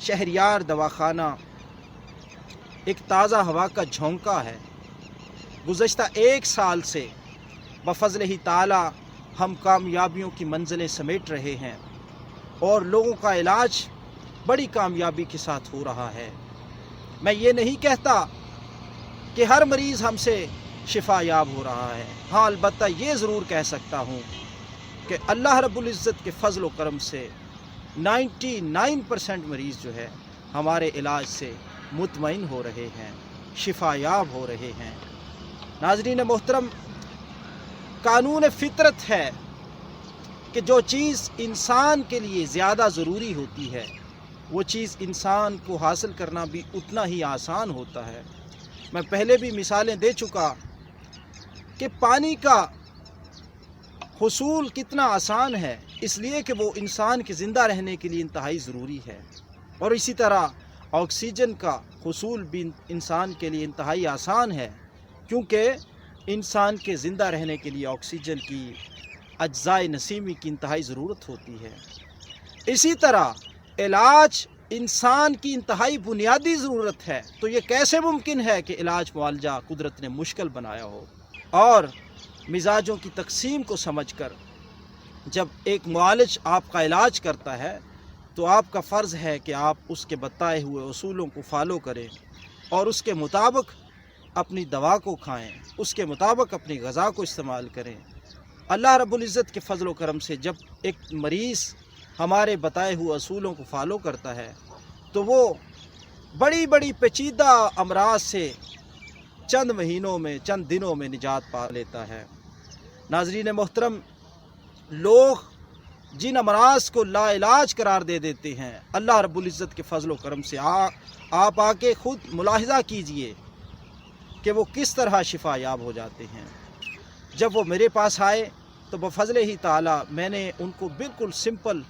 شہریار دواخانہ ایک تازہ ہوا کا جھونکا ہے۔ گزشتہ 1 سال سے بفضل ہی تعالی ہم کامیابیوں کی منزلیں سمیٹ رہے ہیں اور لوگوں کا علاج بڑی کامیابی کے ساتھ ہو رہا ہے۔ میں یہ نہیں کہتا کہ ہر مریض ہم سے شفا یاب ہو رہا ہے، ہاں البتہ یہ ضرور کہہ سکتا ہوں کہ اللہ رب العزت کے فضل و کرم سے 99% مریض جو ہے ہمارے علاج سے مطمئن ہو رہے ہیں، شفا یاب ہو رہے ہیں۔ ناظرین محترم، قانون فطرت ہے کہ جو چیز انسان کے لیے زیادہ ضروری ہوتی ہے وہ چیز انسان کو حاصل کرنا بھی اتنا ہی آسان ہوتا ہے۔ میں پہلے بھی مثالیں دے چکا کہ پانی کا حصول کتنا آسان ہے، اس لیے کہ وہ انسان کے زندہ رہنے کے لیے انتہائی ضروری ہے، اور اسی طرح آکسیجن کا حصول بھی انسان کے لیے انتہائی آسان ہے، کیونکہ انسان کے زندہ رہنے کے لیے آکسیجن کی اجزائے نسیمی کی انتہائی ضرورت ہوتی ہے۔ اسی طرح علاج انسان کی انتہائی بنیادی ضرورت ہے، تو یہ کیسے ممکن ہے کہ علاج معالجہ قدرت نے مشکل بنایا ہو؟ اور مزاجوں کی تقسیم کو سمجھ کر جب ایک معالج آپ کا علاج کرتا ہے تو آپ کا فرض ہے کہ آپ اس کے بتائے ہوئے اصولوں کو فالو کریں اور اس کے مطابق اپنی دوا کو کھائیں، اس کے مطابق اپنی غذا کو استعمال کریں۔ اللہ رب العزت کے فضل و کرم سے جب ایک مریض ہمارے بتائے ہوئے اصولوں کو فالو کرتا ہے تو وہ بڑی بڑی پیچیدہ امراض سے چند مہینوں میں، چند دنوں میں نجات پا لیتا ہے۔ ناظرین محترم، لوگ جن امراض کو لا علاج قرار دے دیتے ہیں، اللہ رب العزت کے فضل و کرم سے آپ آ کے خود ملاحظہ کیجئے کہ وہ کس طرح شفا یاب ہو جاتے ہیں۔ جب وہ میرے پاس آئے تو بفضل ہی تعالی میں نے ان کو بالکل سمپل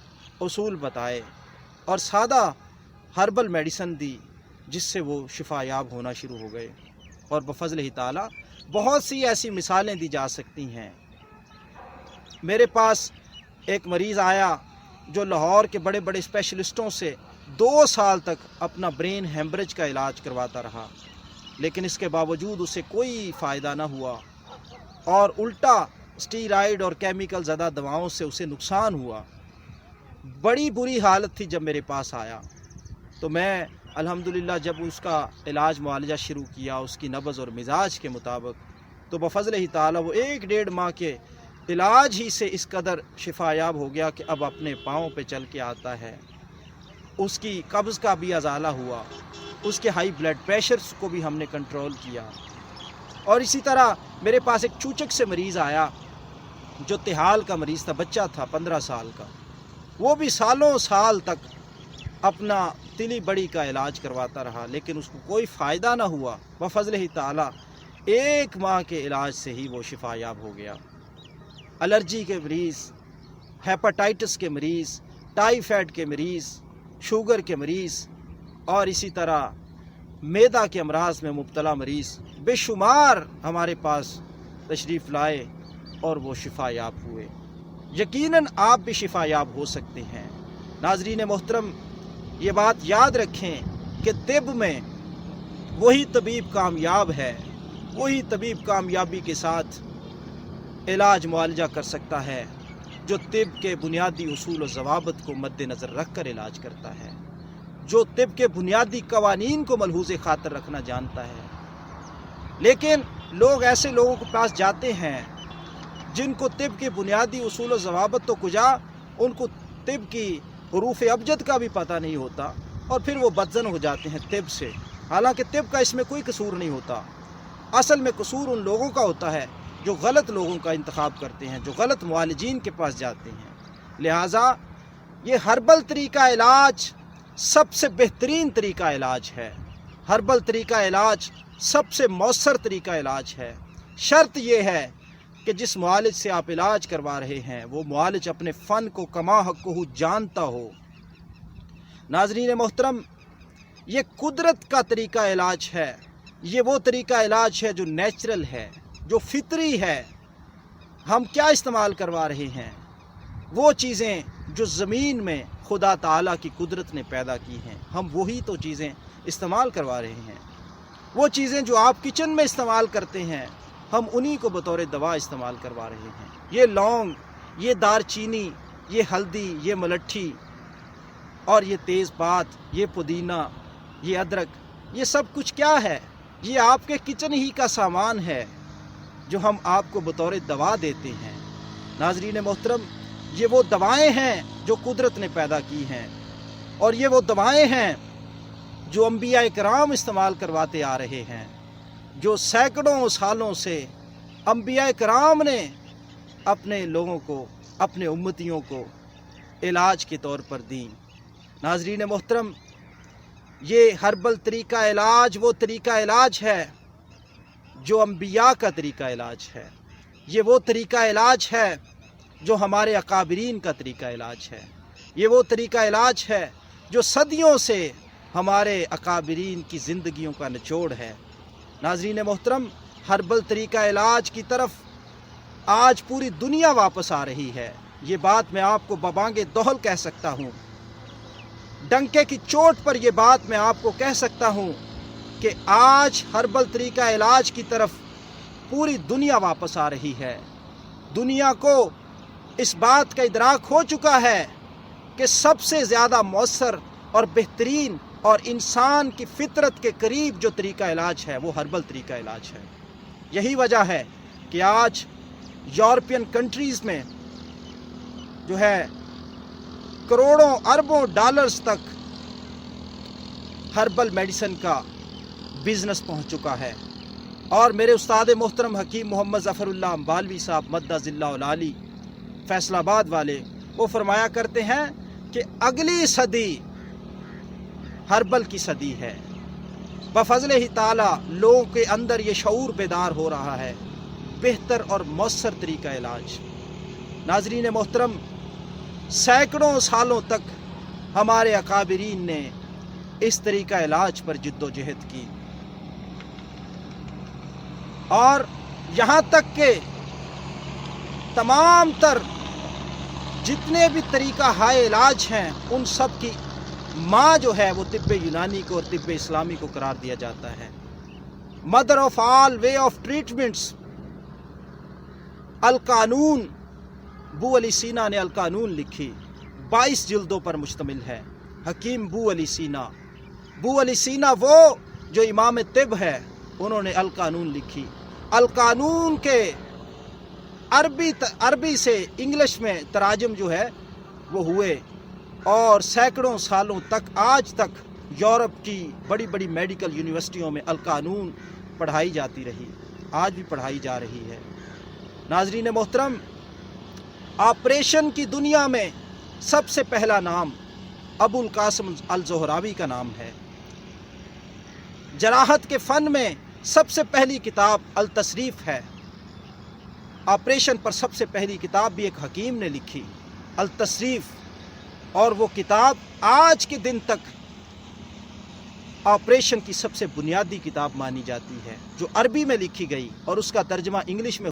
اصول بتائے اور سادہ ہربل میڈیسن دی، جس سے وہ شفا یاب ہونا شروع ہو گئے، اور بفضل ہی تعالی بہت سی ایسی مثالیں دی جا سکتی ہیں۔ میرے پاس ایک مریض آیا جو لاہور کے بڑے بڑے اسپیشلسٹوں سے 2 سال تک اپنا برین ہیمبریج کا علاج کرواتا رہا، لیکن اس کے باوجود اسے کوئی فائدہ نہ ہوا، اور الٹا اسٹیرائڈ اور کیمیکل زدہ دواؤں سے اسے نقصان ہوا۔ بڑی بری حالت تھی جب میرے پاس آیا، تو میں الحمدللہ جب اس کا علاج معالجہ شروع کیا اس کی نبض اور مزاج کے مطابق، تو بفضل ہی تعالیٰ وہ 1-1.5 ماہ کے علاج ہی سے اس قدر شفا یاب ہو گیا کہ اب اپنے پاؤں پہ چل کے آتا ہے۔ اس کی قبض کا بھی ازالہ ہوا، اس کے ہائی بلڈ پریشر کو بھی ہم نے کنٹرول کیا۔ اور اسی طرح میرے پاس ایک چوچک سے مریض آیا جو تحال کا مریض تھا، بچہ تھا 15 سال کا، وہ بھی سالوں سال تک اپنا تلی بڑی کا علاج کرواتا رہا، لیکن اس کو کوئی فائدہ نہ ہوا۔ بفضل ہی تعالیٰ 1 ماہ کے علاج سے ہی وہ شفا یاب ہو گیا۔ الرجی کے مریض، ہیپاٹائٹس کے مریض، ٹائیفائڈ کے مریض، شوگر کے مریض، اور اسی طرح معدہ کے امراض میں مبتلا مریض بے شمار ہمارے پاس تشریف لائے اور وہ شفا یاب ہوئے۔ یقیناً آپ بھی شفا یاب ہو سکتے ہیں۔ ناظرین محترم، یہ بات یاد رکھیں کہ طب میں وہی طبیب کامیاب ہے، وہی طبیب کامیابی کے ساتھ علاج معالجہ کر سکتا ہے جو طب کے بنیادی اصول و ضوابط کو مد نظر رکھ کر علاج کرتا ہے، جو طب کے بنیادی قوانین کو ملحوظ خاطر رکھنا جانتا ہے۔ لیکن لوگ ایسے لوگوں کے پاس جاتے ہیں جن کو طب کے بنیادی اصول و ضوابط تو کجا، ان کو طب کی حروف ابجد کا بھی پتہ نہیں ہوتا، اور پھر وہ بدزن ہو جاتے ہیں طب سے، حالانکہ طب کا اس میں کوئی قصور نہیں ہوتا۔ اصل میں قصور ان لوگوں کا ہوتا ہے جو غلط لوگوں کا انتخاب کرتے ہیں، جو غلط معالجین کے پاس جاتے ہیں۔ لہٰذا یہ ہربل طریقہ علاج سب سے بہترین طریقہ علاج ہے، ہربل طریقہ علاج سب سے مؤثر طریقہ علاج ہے۔ شرط یہ ہے کہ جس معالج سے آپ علاج کروا رہے ہیں وہ معالج اپنے فن کو کما حقہ جانتا ہو۔ ناظرین محترم، یہ قدرت کا طریقہ علاج ہے، یہ وہ طریقہ علاج ہے جو نیچرل ہے، جو فطری ہے۔ ہم کیا استعمال کروا رہے ہیں؟ وہ چیزیں جو زمین میں خدا تعالیٰ کی قدرت نے پیدا کی ہیں، ہم وہی تو چیزیں استعمال کروا رہے ہیں۔ وہ چیزیں جو آپ کچن میں استعمال کرتے ہیں، ہم انہی کو بطور دوا استعمال کروا رہے ہیں۔ یہ لونگ، یہ دار چینی، یہ ہلدی، یہ ملٹھی اور یہ تیز پات، یہ پودینہ، یہ ادرک، یہ سب کچھ کیا ہے؟ یہ آپ کے کچن ہی کا سامان ہے جو ہم آپ کو بطور دوا دیتے ہیں۔ ناظرین محترم، یہ وہ دوائیں ہیں جو قدرت نے پیدا کی ہیں، اور یہ وہ دوائیں ہیں جو انبیاء کرام استعمال کرواتے آ رہے ہیں، جو سینکڑوں سالوں سے انبیاء کرام نے اپنے لوگوں کو، اپنے امتیوں کو علاج کے طور پر دیں۔ ناظرین محترم، یہ ہربل طریقہ علاج وہ طریقہ علاج ہے جو انبیاء کا طریقہ علاج ہے۔ یہ وہ طریقہ علاج ہے جو ہمارے اکابرین کا طریقہ علاج ہے۔ یہ وہ طریقہ علاج ہے جو صدیوں سے ہمارے اکابرین کی زندگیوں کا نچوڑ ہے۔ ناظرین محترم، ہربل طریقہ علاج کی طرف آج پوری دنیا واپس آ رہی ہے۔ یہ بات میں آپ کو ببانگ دہل کہہ سکتا ہوں، ڈنکے کی چوٹ پر یہ بات میں آپ کو کہہ سکتا ہوں کہ آج ہربل طریقہ علاج کی طرف پوری دنیا واپس آ رہی ہے۔ دنیا کو اس بات کا ادراک ہو چکا ہے کہ سب سے زیادہ مؤثر اور بہترین اور انسان کی فطرت کے قریب جو طریقہ علاج ہے وہ ہربل طریقہ علاج ہے۔ یہی وجہ ہے کہ آج یورپین کنٹریز میں جو ہے کروڑوں اربوں ڈالرز تک ہربل میڈیسن کا بزنس پہنچ چکا ہے۔ اور میرے استاد محترم حکیم محمد ظفر اللہ امبالوی صاحب مدہ ذلہ العالی فیصل آباد والے، وہ فرمایا کرتے ہیں کہ اگلی صدی ہربل کی صدی ہے۔ بفضل ہی تعالیٰ لوگوں کے اندر یہ شعور بیدار ہو رہا ہے، بہتر اور مؤثر طریقہ علاج۔ ناظرین محترم، سینکڑوں سالوں تک ہمارے اکابرین نے اس طریقہ علاج پر جد و جہد کی، اور یہاں تک کہ تمام تر جتنے بھی طریقہ ہائے علاج ہیں ان سب کی ماں جو ہے وہ طب یونانی کو اور طب اسلامی کو قرار دیا جاتا ہے۔ Mother of all way of treatments, القانون، بو علی سینا نے القانون لکھی، 22 جلدوں پر مشتمل ہے۔ حکیم بو علی سینا، بو علی سینا وہ جو امام طب ہے، انہوں نے القانون لکھی۔ القانون کے عربی سے انگلش میں تراجم جو ہے وہ ہوئے، اور سینکڑوں سالوں تک آج تک یورپ کی بڑی بڑی میڈیکل یونیورسٹیوں میں القانون پڑھائی جاتی رہی، آج بھی پڑھائی جا رہی ہے۔ ناظرین محترم، آپریشن کی دنیا میں سب سے پہلا نام ابو القاسم الزہراوی کا نام ہے۔ جراحت کے فن میں سب سے پہلی کتاب التصریف ہے۔ آپریشن پر سب سے پہلی کتاب بھی ایک حکیم نے لکھی، التصریف، اور وہ کتاب آج کے دن تک آپریشن کی سب سے بنیادی کتاب مانی جاتی ہے، جو عربی میں لکھی گئی اور اس کا ترجمہ انگلش میں